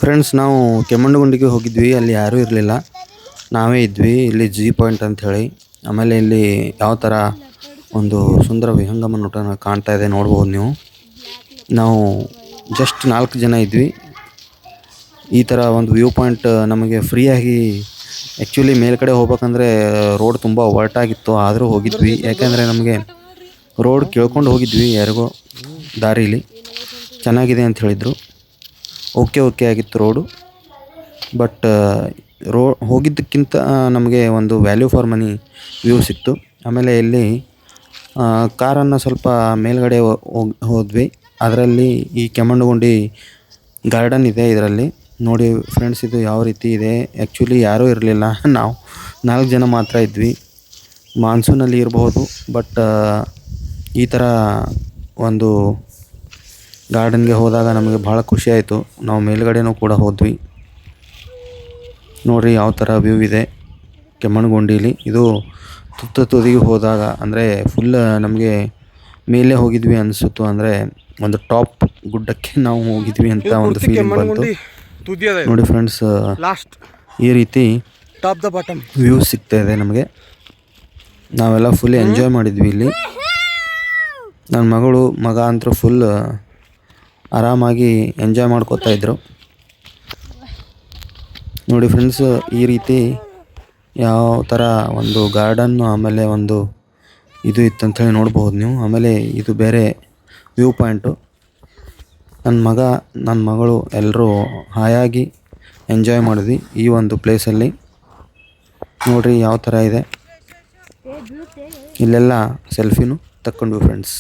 Friends ನಾವು ಕೆಮ್ಮಣ್ಣುಗುಂಡಿಗೆ ಹೋಗಿದ್ವಿ. ಅಲ್ಲಿ ಯಾರೂ ಇರಲಿಲ್ಲ, ನಾವೇ ಇದ್ವಿ. ಇಲ್ಲಿ ಜಿ ಪಾಯಿಂಟ್ ಅಂತ ಹೇಳಿ. ಆಮೇಲೆ ಇಲ್ಲಿ ಯಾವ ಥರ ಒಂದು ಸುಂದರ ವಿಹಂಗಮ ನೋಟ ಕಾಣ್ತಾ ಇದೆ ನೋಡ್ಬೋದು ನೀವು. ನಾವು ಜಸ್ಟ್ 4 ಜನ ಇದ್ವಿ. ಈ ಥರ ಒಂದು ವ್ಯೂ ಪಾಯಿಂಟ್ ನಮಗೆ ಫ್ರೀಯಾಗಿ ಆ್ಯಕ್ಚುಲಿ ಮೇಲ್ಗಡೆ ಹೋಗ್ಬೇಕಂದ್ರೆ ರೋಡ್ ತುಂಬ ಒರಟಾಗಿತ್ತು, ಆದರೂ ಹೋಗಿದ್ವಿ. ಯಾಕೆಂದರೆ ನಮಗೆ ರೋಡ್ ಕೇಳ್ಕೊಂಡು ಹೋಗಿದ್ವಿ, ಯಾರಿಗೋ ದಾರೀಲಿ ಚೆನ್ನಾಗಿದೆ ಅಂತ ಹೇಳಿದರು. ಓಕೆ ಆಗಿತ್ತು ರೋಡು. ಬಟ್ ಹೋಗಿದ್ದಕ್ಕಿಂತ ನಮಗೆ ಒಂದು ವ್ಯಾಲ್ಯೂ ಫಾರ್ ಮನಿ ವ್ಯೂ ಸಿಕ್ತು. ಆಮೇಲೆ ಇಲ್ಲಿ ಕಾರನ್ನು ಸ್ವಲ್ಪ ಮೇಲ್ಗಡೆ ಹೋದ್ವಿ. ಅದರಲ್ಲಿ ಈ ಕೆಮ್ಮಣ್ಣುಗುಂಡಿ ಗಾರ್ಡನ್ ಇದೆ. ಇದರಲ್ಲಿ ನೋಡಿ ಫ್ರೆಂಡ್ಸ್, ಇದು ಯಾವ ರೀತಿ ಇದೆ. ಆ್ಯಕ್ಚುಲಿ ಯಾರೂ ಇರಲಿಲ್ಲ, ನಾವು 4 ಜನ ಮಾತ್ರ ಇದ್ವಿ. ಮಾನ್ಸೂನಲ್ಲಿ ಇರಬಹುದು, ಬಟ್ ಈ ಥರ ಒಂದು ಗಾರ್ಡನ್ಗೆ ಹೋದಾಗ ನಮಗೆ ಭಾಳ ಖುಷಿಯಾಯಿತು. ನಾವು ಮೇಲ್ಗಡೆನೂ ಕೂಡ ಹೋದ್ವಿ. ನೋಡಿರಿ ಯಾವ ಥರ ವ್ಯೂ ಇದೆ ಕೆಮ್ಮಣ್ಣುಗುಂಡೀಲಿ. ಇದು ತುದಿಗೆ ಹೋದಾಗ ಅಂದರೆ ಫುಲ್ ನಮಗೆ ಮೇಲೆ ಹೋಗಿದ್ವಿ ಅನಿಸುತ್ತು. ಅಂದರೆ ಒಂದು ಟಾಪ್ ಗುಡ್ಡಕ್ಕೆ ನಾವು ಹೋಗಿದ್ವಿ ಅಂತ ಒಂದು ಫೀಲಿಂಗ್ ಬಂತು. ನೋಡಿ ಫ್ರೆಂಡ್ಸ್, ಈ ರೀತಿ ಟಾಪ್ ದ ಬಾಟಮ್ ವ್ಯೂ ಸಿಗ್ತಾ ಇದೆ ನಮಗೆ. ನಾವೆಲ್ಲ ಫುಲ್ ಎಂಜಾಯ್ ಮಾಡಿದ್ವಿ ಇಲ್ಲಿ. ನನ್ನ ಮಗ ಅಂತೂ ಫುಲ್ ಆರಾಮಾಗಿ ಎಂಜಾಯ್ ಮಾಡ್ಕೋತಾ ಇದ್ರು. ನೋಡಿ ಫ್ರೆಂಡ್ಸ್, ಈ ರೀತಿ ಯಾವ ಥರ ಒಂದು ಗಾರ್ಡನ್ನು ಆಮೇಲೆ ಒಂದು ಇದು ಇತ್ತಂಥೇಳಿ ನೋಡ್ಬೋದು ನೀವು. ಆಮೇಲೆ ಇದು ಬೇರೆ ವ್ಯೂ ಪಾಯಿಂಟು. ನನ್ನ ಮಗಳು ಎಲ್ಲರೂ ಹಾಯಾಗಿ ಎಂಜಾಯ್ ಮಾಡಿದ್ವಿ ಈ ಒಂದು ಪ್ಲೇಸಲ್ಲಿ. ನೋಡಿರಿ ಯಾವ ಥರ ಇದೆ. ಇಲ್ಲೆಲ್ಲ ಸೆಲ್ಫಿನೂ ತಕ್ಕೊಂಡ್ವಿ ಫ್ರೆಂಡ್ಸ್.